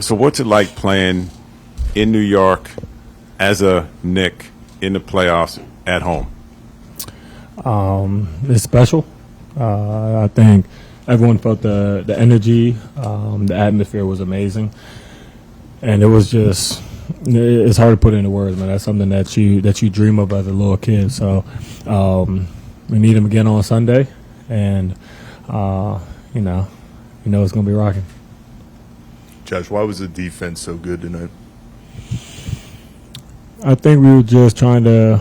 So what's it like playing in New York as a Knick in the playoffs at home? It's special. I think everyone felt the energy. The atmosphere was amazing, and it was just it's hard to put into words, man. That's something that you dream of as a little kid. So we need him again on Sunday, and you know it's gonna be rocking. Josh, why was the defense so good tonight? I think we were just trying to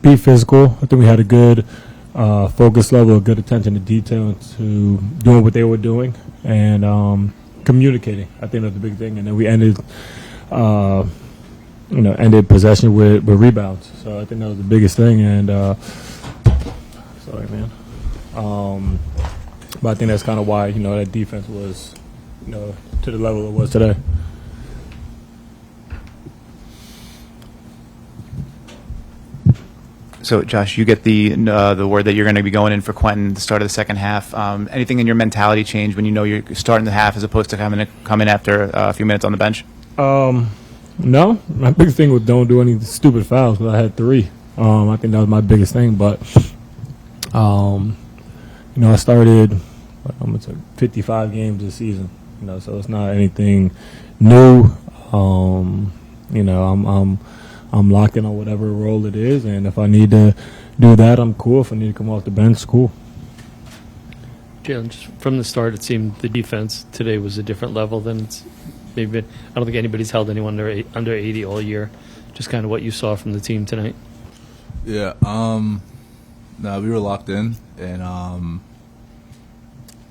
be physical. I think we had a good focus level, a good attention to detail, to doing what they were doing, and communicating. I think that's the big thing. And then we ended possession with rebounds. So I think that was the biggest thing. And sorry, man. But I think that's kind of why that defense was to the level it was today. So, Josh, you get the word that you're going to be going in for Quentin at the start of the second half. Anything in your mentality change when you know you're starting the half as opposed to come in after a few minutes on the bench? No. My biggest thing was don't do any stupid fouls because I had 3. I think that was my biggest thing. But, I started 55 games this season, so it's not anything new. I'm locked in on whatever role it is, and if I need to do that, I'm cool. If I need to come off the bench, cool. Jalen, just from the start, it seemed the defense today was a different level than it's maybe been. I don't think anybody's held anyone under 80 all year. Just kind of what you saw from the team tonight. Yeah, no, we were locked in, and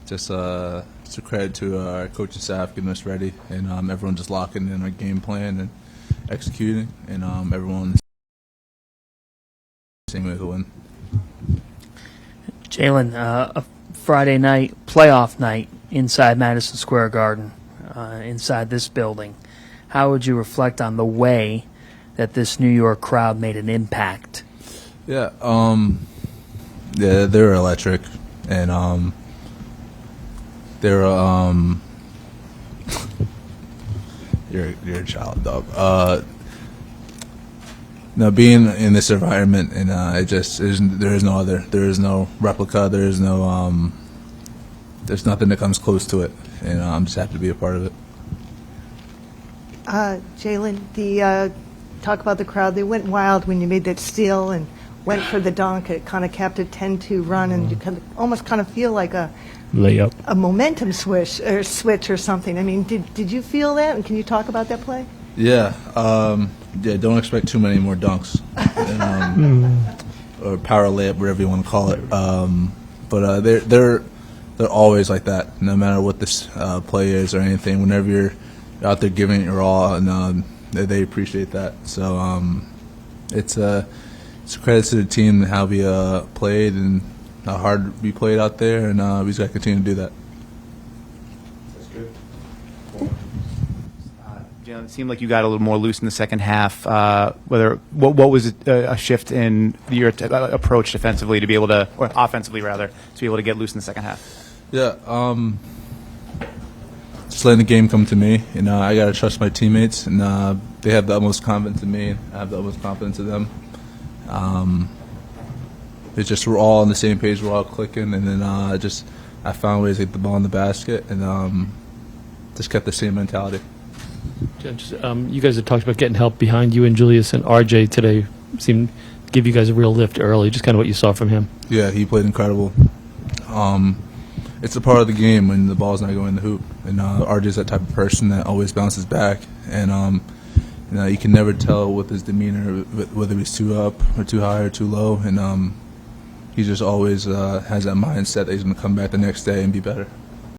just a credit to our coaching staff getting us ready, and everyone just locking in our game plan and executing, and everyone same way to win. Jalen, a Friday night, playoff night inside Madison Square Garden, inside this building. How would you reflect on the way that this New York crowd made an impact? Yeah, they're electric, and they're You're a child, dog. Being in this environment, and there is no other. There is no replica. There is no. There's nothing that comes close to it, and I'm just happy to be a part of it. Jalen, talk about the crowd. They went wild when you made that steal and went for the dunk. It kind of capped a 10-2 run, and you almost feel like a layup, a momentum switch or something. I mean, did you feel that? And can you talk about that play? Yeah, don't expect too many more dunks, or power layup, whatever you want to call it. But they're always like that, no matter what this play is or anything. Whenever you're out there giving it your all, and they appreciate that. So it's a credit to the team and how we played and how hard we played out there, and we just got to continue to do that. That's good. Jalen, it seemed like you got a little more loose in the second half. What was a shift in your approach defensively to be able to, or offensively rather, to be able to get loose in the second half? Yeah, just letting the game come to me, and I got to trust my teammates, and they have the utmost confidence in me, and I have the utmost confidence in them. It's just we're all on the same page, we're all clicking, and then I found ways to get the ball in the basket, and just kept the same mentality. You guys have talked about getting help behind you and Julius, and RJ today seemed to give you guys a real lift early. Just kind of what you saw from him. Yeah, he played incredible. It's a part of the game when the ball's not going in the hoop, and RJ's that type of person that always bounces back, and you can never tell with his demeanor whether he's too up or too high or too low, and he just always has that mindset that he's going to come back the next day and be better.